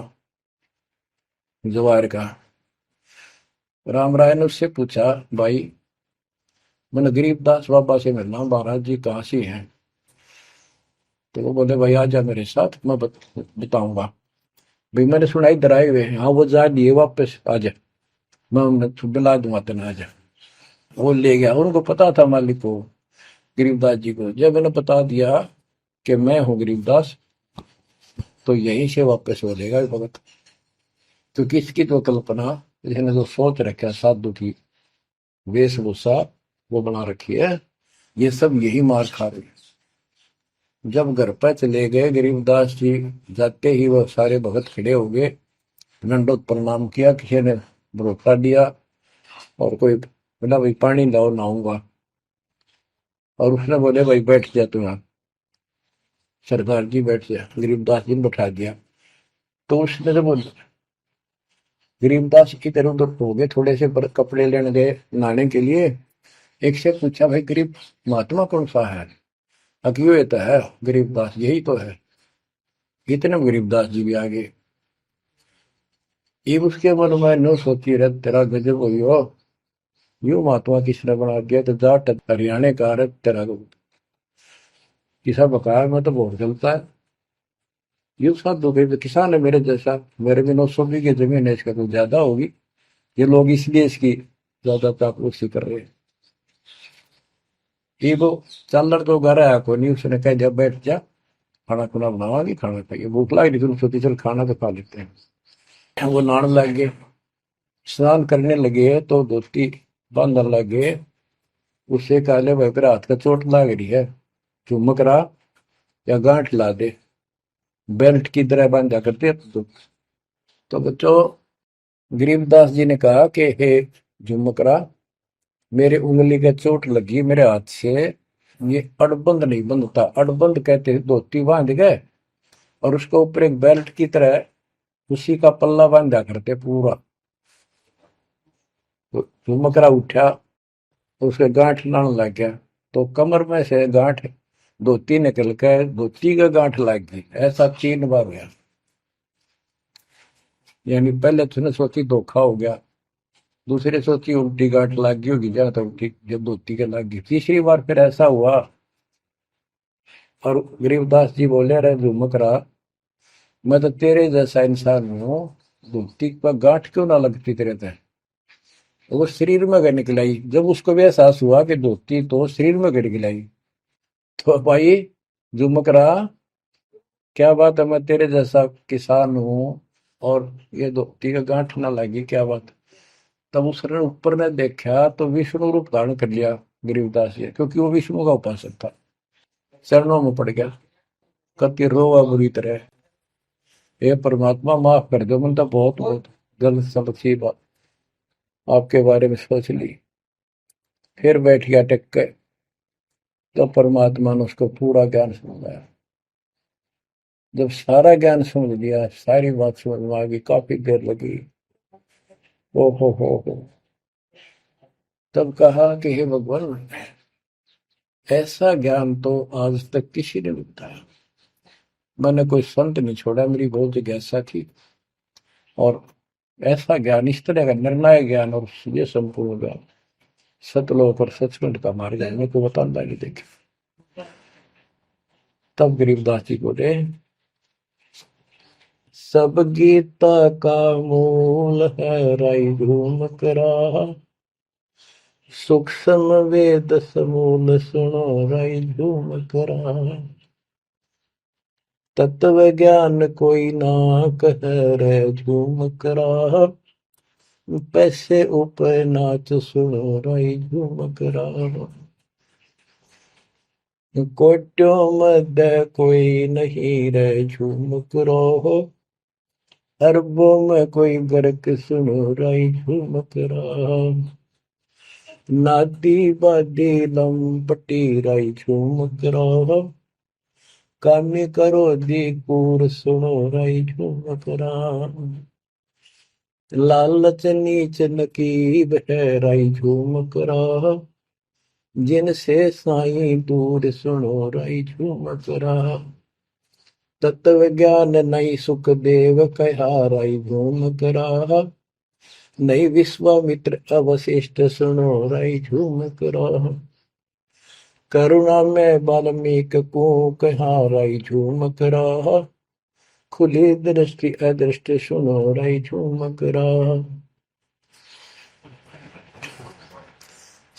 जवार का। राम राय ने उससे पूछा भाई मैंने गरीबदास बाबा से मिलना हूँ, महाराज जी कहाँ से हैं? तो वो बोले भाई आ जा मेरे साथ, मैं बताऊंगा। भाई मैंने सुना इधर आए हुए हैं, हाँ वो जा दिए वापस, आ जा मैं उन्हें दिला दूंगा तेना, आ जा। वो ले गया, उनको पता था मालिक को, गरीबदास जी को। जब मैंने बता दिया कि मैं हूँ गरीबदास, तो यहीं से वापस हो जाएगा भगत। क्योंकि इसकी तो कल्पना, इसने जो सोच रखा है साधु की वेशभूषा वो बना रखी है, ये सब यही मार खा रहे हैं। जब घर पर चले गए गरीबदास जी, जाते ही वह सारे भगत खड़े हो गए, दंडोत प्रणाम किया, किसी ने भरोसा दिया और कोई बोला भाई पानी लाओ नहाऊंगा, और उसने बोले भाई बैठ जा तू यहाँ, सरदार जी बैठ जा। गरीबदास जी ने बैठा दिया। तो उसने जब गरीबदास इधर उधर हो गए, थोड़े से कपड़े लेने गए नहाने के लिए, एक से पूछा भाई गरीब महात्मा कौन सा है? अकियो ये तो है गरीबदास, यही तो है। इतने में गरीबदास जी भी आ गए। ये उसके मन में नो सोची रहे तेरा गजब हुई हो, यू महात्मा किसने बना दिया, तो जाट हरियाणा का है तेरा किसा बकाया में तो बहुत चलता है। ये साथ दो भाई किसान है मेरे जैसा, मेरे भी 900 बीघे जमीन है, इसका तो ज्यादा होगी, ये लोग इसलिए इसकी ज्यादा चापलूसी कर रहे हैं। ये वो चल तो घर आया को नहीं, उसने कह दिया बैठ जा, खाना खुना बनावागी, खाना खाइए, भूख लगी तुम सोची चल खाना तो खा लेते हैं। वो नहाने लग गए, स्नान करने लगे तो धोती बांधने लगे। उससे काले भाई पर हाथ का चोट लग रही है, चुमक रहा या गांठ ला दे, बेल्ट की तरह बांधा करते। तो बच्चों, गरीबदास जी ने कहा कि हे झुमकरा, मेरे उंगली का चोट लगी मेरे हाथ से, ये अड़बंद नहीं बंधता। अड़बंद कहते हैं धोती बांध गए और उसके ऊपर एक बेल्ट की तरह उसी का पल्ला बांधा करते पूरा। तो झुमकरा उठा, उसके गांठ लाने लग गया, तो कमर में से गांठ धोती निकल के धोती का गांठ लग गई। ऐसा 3 बार गया। यानी पहले तूने सोची धोखा हो गया, दूसरे सोची उल्टी गांठ लग गई होगी, जहां तक उल्टी जब धोती के लग गई, तीसरी बार फिर ऐसा हुआ। और गरीबदास जी बोले, अरे झुमकरा, मैं तो तेरे जैसा इंसान हूँ, धोती पर गांठ क्यों ना लगती तेरे तय। वो शरीर में गड़ निकलाई। जब उसको भी एहसास हुआ कि धोती तो शरीर में गड़ गिलाई, तो भाई झुमकरा, क्या बात है, मैं तेरे जैसा किसान हूँ और ये धोती का गांठ ना लगी, क्या बात। तब उसने ऊपर ने देखा तो विष्णु रूप धारण कर लिया गरीबदास जी, क्योंकि वो विष्णु का उपासक था। चरणों में पड़ गया, कति रोवा बुरी तरह, हे परमात्मा माफ कर दो, मैंने तो बहुत बहुत गलत सलत सी बात आपके बारे में सोच ली। फिर बैठ गया टेक के। तो परमात्मा ने उसको पूरा ज्ञान समझाया। जब सारा ज्ञान समझ लिया, सारी बात समझ में आ गई, काफी देर लगी। ओ हो, तब कहा कि हे भगवान, ऐसा ज्ञान तो आज तक किसी ने नहीं बताया। मैंने कोई संत नहीं छोड़ा, मेरी बहुत जिज्ञासा थी, और ऐसा ज्ञान, इस तरह का निर्णायक ज्ञान और ये संपूर्ण ज्ञान, सतलोक और सचखंड का मार्ग है, मेरे को बताना नहीं देखे। तब गरीबदास जी बोले, सब गीता का मूल है राई धूम करा, सूक्ष्म वेद समूल सुनो राई धूम करा, तत्व ज्ञान कोई ना कह रे झूम करा, पैसे ऊपर नाच सुनो राई झूम करा, कोट्यों मध्य कोई नहीं रे झूम करो, अरबों में कोई गर्क सुनो राई झूम करा, नादी बादी लंपटी राई झूम करा, कामी करो दी कूर सुनो राई झूम करा, लालच नीच नकीब है राई झूम करा, जिनसे साईं दूर सुनो राई झूम करा, तत्व ज्ञान नहीं सुख देव कहा राई झूम करा, नहीं विश्वामित्र अवशिष्ट सुनो राई झूम करा, करुणा में वाल्मीकि को कहा राई झूम करा, खुली दृष्टि अदृष्टि सुनो राई झूम करा,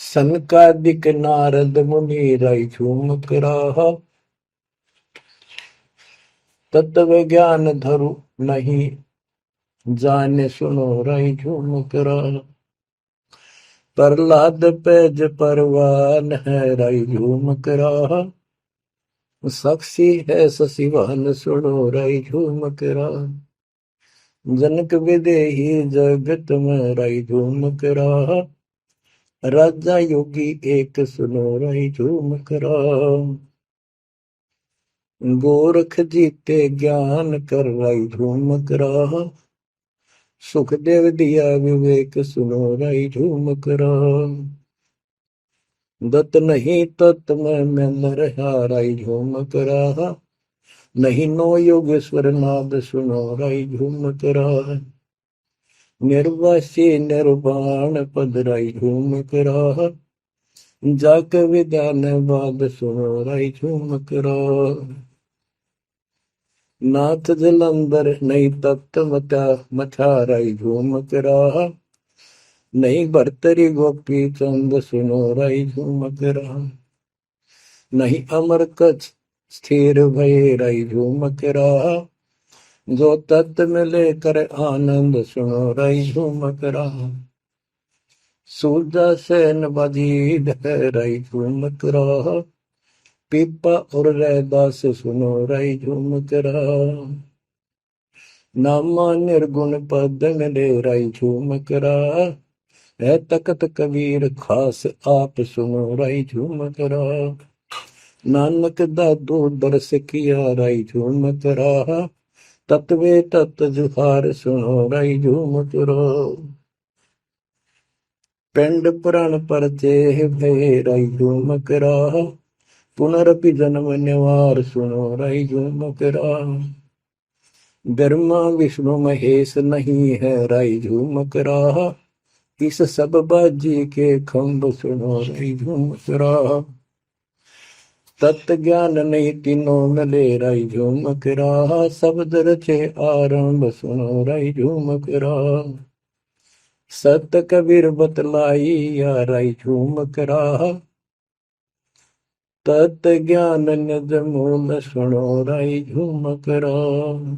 सनकादिक नारद मुनि राई झूम करा, तत्व ज्ञान धरु नहीं जाने सुनो राई झूम करा, प्रहलाद पैज परवान है राई झूम करा, साक्षी है शशिवान सुनो राई झूम करा, जनक विदेही जगत में राई झूम करा, राजा योगी एक सुनो राई झूम करा, गोरख जीते ज्ञान कर राई झूम करा, सुखदेव दिया विवेक सुनो राई झूम करा, दत्त नहीं तत् में रहा राई झूम करा, नहीं नो योगेश्वर नाद सुनो राई झूम करा, निर्वासी निर्वाण पद राई झूम करा, जाक विधान बाद सुनो राई झूम करा, नाथ जलंधर नहीं तत्त मथा मथा राई झूम करा, नहीं भरतरी गोपी चंद सुनो राई झूम करा, नहीं अमर कच्छ स्थिर भय राई झूम करा, जो तत् में लेकर आनंद सुनो रही झूमक रहा। सूरजा सैन बजी रही झूमक रहा। पीपा और रैदास सुनो रही झूमक रहा। नामा निर्गुण पद में ले रही झूमक रहा। है तकत कबीर खास आप सुनो रही झूमक रहा। नानक दादू दरस किया रही झूमक रहा। तत्वे तत् जुहार सुनो रही झूमक रहा। पिंड पुराण परचे भय रही झूमक रहा। पुनरपि जन्म निवार सुनो रही झूमक रहा। ब्रह्मा विष्णु महेश नहीं है रही झूमक रहा। इस सब बाजी के खंभ सुनो रही झूमक रहा। तत्व ज्ञान नहीं तीनों में ले रही झूमक रहा। शब्द रचे आरंभ सुनो रही झूमक रहा। सत कबीर बतलाई या रही झूमक रहा। तत् ज्ञान निज मूल सुनो रही झूमक रहा।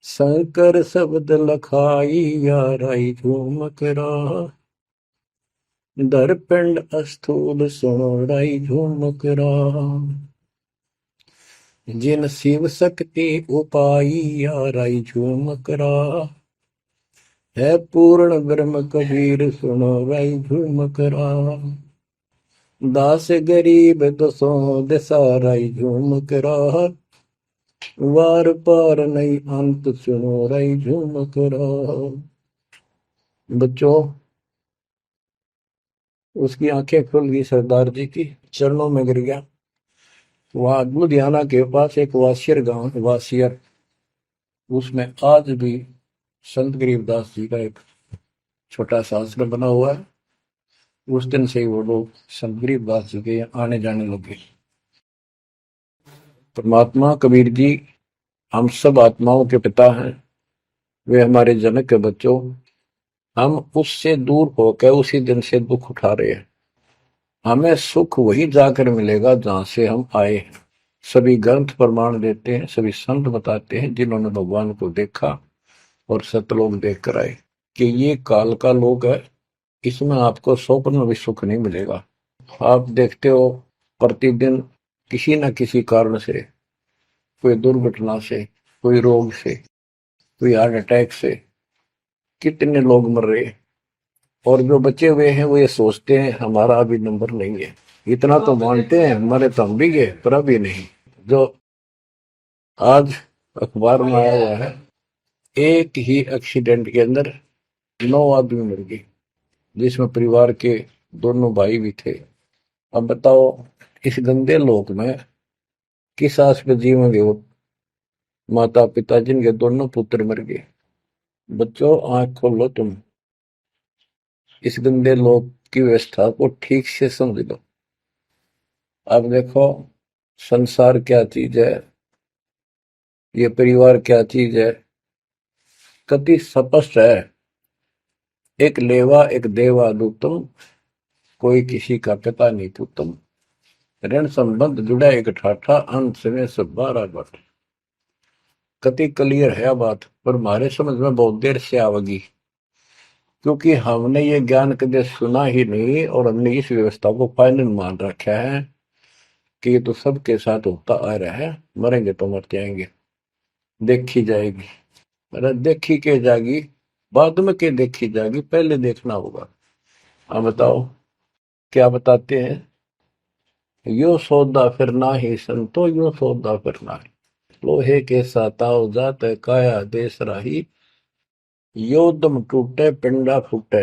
शंकर शब्द लखाई या रही झूमक रहा। दरपिंड अस्थूल सुनो रही झूमक रहा। जिन शिव शक्ति उपाई या रही झूमक रहा। है पूर्ण ब्रह्म कबीर सुनो रही झूमक रहा। दास गरीब दसों दिशा रही झूमक रहा। वार पार नहीं अंत सुनो रही झूमक रहा। बच्चों, उसकी आंखें खुल गई, सरदार जी की चरणों में गिर गया। वहां लुधियाना के पास एक वासियर गांव, वासियर, उसमें आज भी संत गरीबदास जी का एक छोटा सा आश्रम बना हुआ है। उस दिन से ही वो लोग संत गरीबदास जी के आने जाने लगे। परमात्मा कबीर जी हम सब आत्माओं के पिता हैं। वे हमारे जनक के बच्चों, हम उससे दूर होकर उसी दिन से दुख उठा रहे हैं। हमें सुख वही जाकर मिलेगा जहां से हम आए हैं। सभी ग्रंथ प्रमाण देते हैं, सभी संत बताते हैं जिन्होंने भगवान को देखा और सतलोक देख कर आए कि ये काल का लोक है, इसमें आपको स्वप्न में भी सुख नहीं मिलेगा। आप देखते हो प्रतिदिन किसी न किसी कारण से, कोई दुर्घटना से, कोई रोग से, कोई हार्ट अटैक से कितने लोग मर रहे हैं। और जो बचे हुए हैं वो ये सोचते हैं हमारा अभी नंबर नहीं है। इतना तो मानते हैं मरे तो हम भी गए, पर अभी नहीं। जो आज अखबार में आया हुआ है, एक ही एक्सीडेंट के अंदर 9 आदमी मर गए, जिसमें परिवार के दोनों भाई भी थे। अब बताओ इस गंदे लोक में किस आस पे जीवेंगे वो माता पिता जिनके दोनों पुत्र मर गए। बच्चों, आंख खोलो, तुम इस गंदे लोक की व्यवस्था को ठीक से समझ लो। अब देखो संसार क्या चीज है, ये परिवार क्या चीज है, कति स्पष्ट है। एक लेवा एक देवा दूतम, कोई किसी का पिता नहीं पुतम। ऋण संबंध जुड़ा एक ठाठा, अंत में सब 12 बट। कति क्लियर है बात, पर हमारे समझ में बहुत देर से आवेगी, क्योंकि हमने ये ज्ञान कभी सुना ही नहीं और हमने इस व्यवस्था को फाइनल मान रखा है कि ये तो सबके साथ होता आ रहा है, मरेंगे तो मर जाएंगे, देखी जाएगी। अरे देखी के जाएगी, बाद में के देखी जाएगी, पहले देखना होगा। आप बताओ क्या बताते हैं, यो सौदा फिर ना ही संतो, यो सौदा फिर ना ही। लोहे के साताव जात काया देश राही। यो दम टूटे पिंडा फूटे,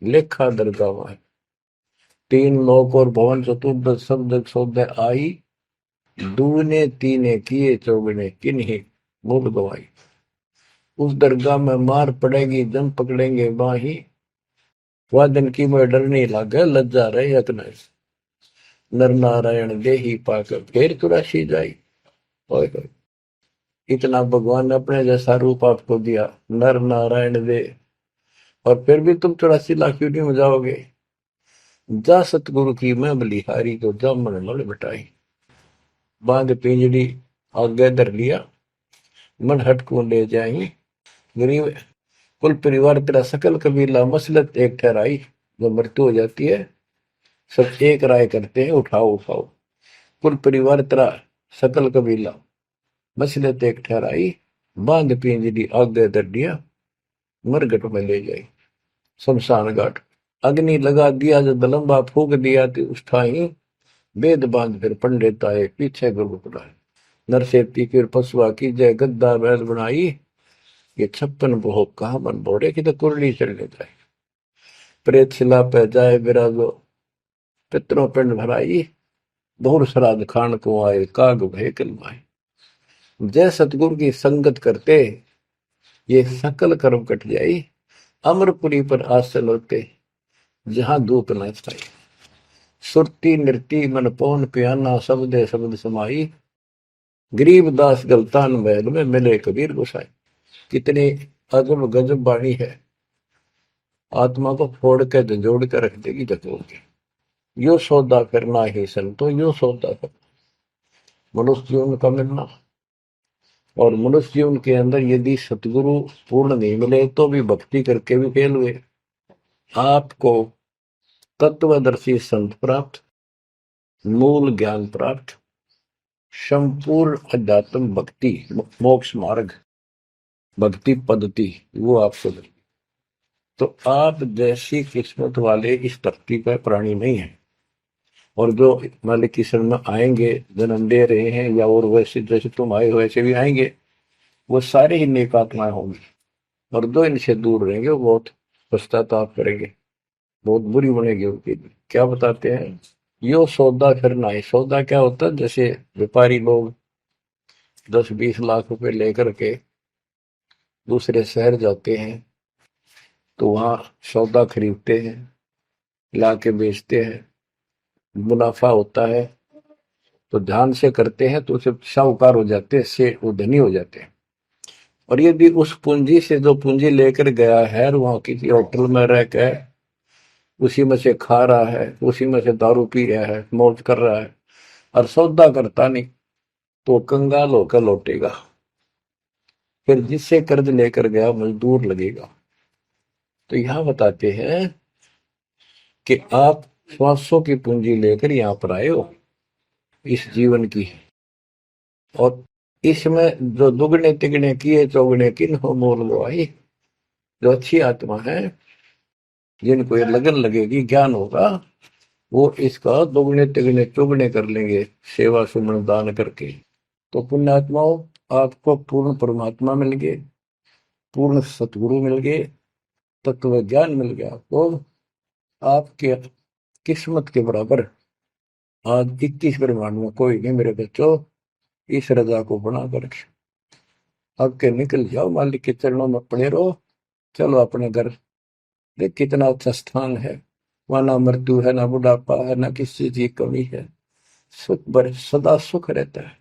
लेखा दरगाह है। तीन लोक और भवन चतुर्दश शब्द सौदे आई। दूने तीने किए चौगने किन्हीं मूल गवाई। उस दरगाह में मार पड़ेगी जम पकड़ेंगे बाही। वह दिन की में डर नहीं लागे लज्जा रहे अकने। नर नारायण देही पाकर फिर चुरासी जाई। ओए होए, इतना भगवान ने अपने जैसा रूप आपको दिया, नर नारायण दे, और फिर भी तुम 84 लाख क्यों में जाओगे। जा सतगुरु की मैं बलिहारी, तो जा मन मल बिटाई। बांध पिंजड़ी आगे धर लिया, मन हट को ले जाई। गरीब कुल परिवार तेरा सकल कबीला मसलत एक ठहराई। जब मृत्यु हो जाती है सब एक राय करते हैं, उठाओ उठाओ। कुल परिवार तेरा सकल कबीला मसलत एक ठहराई। बांध पिंजरी आगे दर दिया, मरघट में ले जाई शमशान घाट। अग्नि लगा दिया जब लंबा फूक दिया तो उस ठाई। वेद बांध फिर पंडित आए पीछे गुरु बुलाए। नरसेती फिर पशुआ की जय गद्दा बैल बनाई। ये 56 भोग कहा मन बोरे की तो कुरली चलने जाए। प्रेत शिला पे जाए विराजो, पितरों पिंड भराई। बहुर श्राद्ध खान को आए, काग भय कलमाए। जय सतगुरु की संगत करते ये सकल कर्म कट जाई। अमरपुरी पर आसन होते जहां धूप न छाई। सुरती नृती मन पवन पियाना, शब्दे शब्द समाई। गरीब दास गलतान महल में मिले कबीर गोसाई। कितनी अजब गजब वाणी है, आत्मा को फोड़ के झंझोड़ के रख देगी जतोड़ के। यो सौदा करना ही संतो, यो सौदा करना मनुष्य जीवन का मिलना। और मनुष्य जीवन के अंदर यदि सतगुरु पूर्ण नहीं मिले तो भी भक्ति करके भी फेल हुए। आपको तत्वदर्शी संत प्राप्त, मूल ज्ञान प्राप्त, संपूर्ण अध्यात्म भक्ति मोक्ष मार्ग भक्ति पद्धति वो आपको मिले। तो आप जैसी किस्मत वाले इस धरती पर प्राणी नहीं है। और जो मालिक की शरण में आएंगे, जन्म ले रहे हैं या और वैसे जैसे तुम आए हो वैसे भी आएंगे, वो सारे ही नेक आत्माएं होंगी। और जो इनसे दूर रहेंगे वो बहुत पश्चाताप करेंगे, बहुत बुरी बनेगी उनकी। क्या बताते हैं, यो सौदा करना है। सौदा क्या होता है, जैसे व्यापारी लोग 10-20 लाख रुपए लेकर के दूसरे शहर जाते हैं तो वहां सौदा खरीदते हैं, ला के बेचते हैं, मुनाफा होता है तो ध्यान से करते हैं तो उसे साहूकार हो जाते हैं, से वो धनी हो जाते हैं। और यदि उस पूंजी से जो पूंजी लेकर गया है वहां किसी होटल में रह के उसी में से खा रहा है, उसी में से दारू पी रहा है, मौज कर रहा है और सौदा करता नहीं, तो कंगाल होकर लौटेगा। फिर जिससे कर्ज लेकर गया मजदूर लगेगा। तो यहां बताते हैं कि आप श्वासों की पूंजी लेकर यहां पर आए हो इस जीवन की, और इसमें जो दुगने तिगने किए चौगने किन हो मोल वो आई। जो अच्छी आत्मा है जिनको ये लगन लगेगी, ज्ञान होगा, वो इसका दोगुने तिगने चौगने कर लेंगे सेवा सुमन दान करके। तो पुण्यात्माओं, आपको पूर्ण परमात्मा मिल गए, पूर्ण सतगुरु मिल गए, तत्व ज्ञान मिल गया। तो आपके किस्मत के बराबर आज 21 ब्रह्मांड में कोई नहीं मेरे बच्चों। इस रजा को बना कर अब के निकल जाओ, मालिक के चरणों में पड़े रहो। चलो अपने घर, देख कितना अच्छा स्थान है। वहां ना मृत्यु है, ना बुढ़ापा है, ना किसी चीज की कमी है। सुख सदा सुख रहता है।